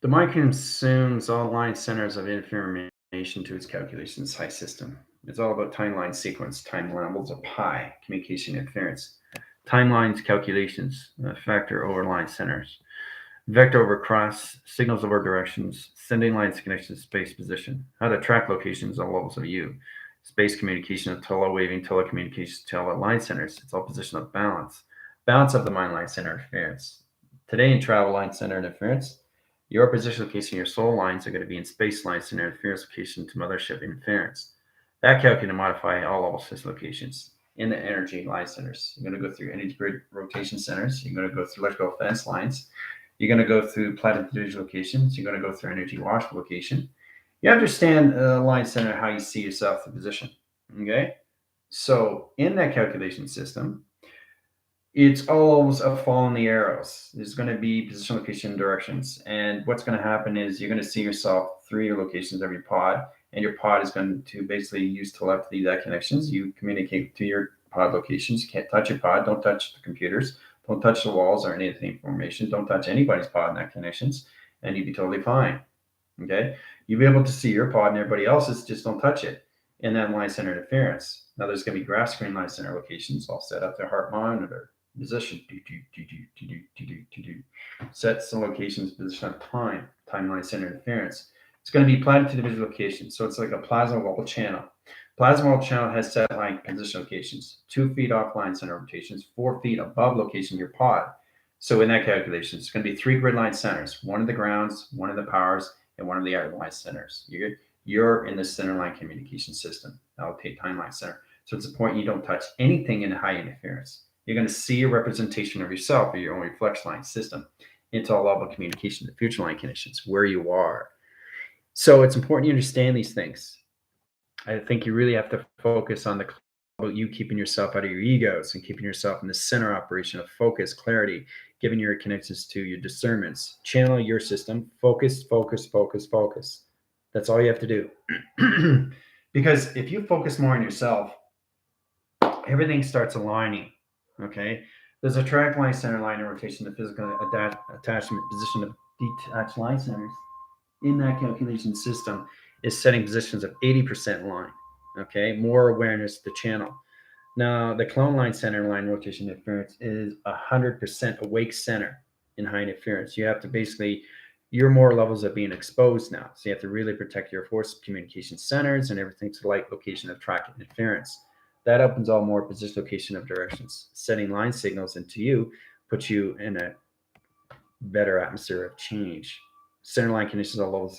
The mind consumes all line centers of information to its calculations high system. It's all about timeline sequence, time levels of pi, communication interference, timelines calculations, factor over line centers, vector over cross, signals over directions, sending lines connection to space position, how to track locations on levels of U, space communication, tele-waving, telecommunications, tele-line centers. It's all position of balance. Balance of the mind line center interference. Today in travel line center interference, your position location, your soul lines are going to be in space line center interference location to mothership interference. That calculator modify all level system locations in the energy line centers. You're going to go through energy grid rotation centers. You're going to go through electrical fence lines. You're going to go through planetary locations. You're going to go through energy wash location. You understand line center how you see yourself in position. Okay, so in that calculation system, it's always a following the arrows. There's going to be position, location, directions, and what's going to happen is you're going to see yourself through your locations of your pod, and your pod is going to basically use telepathy that connections. You communicate to your pod locations. You can't touch your pod. Don't touch the computers. Don't touch the walls or any of the information. Don't touch anybody's pod in that connections, and you'd be totally fine. Okay, you'll be able to see your pod and everybody else's. Just don't touch it. And then line center interference. Now there's going to be graph screen line center locations all set up. Their heart monitor position. Sets the locations, position of time. Timeline center interference. It's going to be applied to the visual location. So it's like a plasma wall channel. Plasma wall channel has set line position locations, 2 feet off line center rotations, 4 feet above location of your pod. So in that calculation, it's going to be 3 grid line centers, one of the grounds, one of the powers, and one of the air line centers. You're in the center line communication system, allocate timeline center. So it's important you don't touch anything in high interference. You're going to see a representation of yourself or your own reflex line system into a level of communication, the future line conditions, where you are. So it's important you understand these things. I think you really have to focus on about you keeping yourself out of your egos and keeping yourself in the center operation of focus, clarity, giving your connections to your discernments. Channel your system. Focus, focus, focus, focus. That's all you have to do. Because if you focus more on yourself, everything starts aligning. Okay. There's a track line, center line, and rotation, the physical attachment position of detached line centers in that calculation system is setting positions of 80% line. Okay, more awareness to channel. Now, the clone line center line rotation interference is 100% awake center in high interference. You have to basically, your more levels are being exposed now. So you have to really protect your force communication centers and everything to light location of track interference. That opens all more position location of directions. Setting line signals into you puts you in a better atmosphere of change. Center line conditions all levels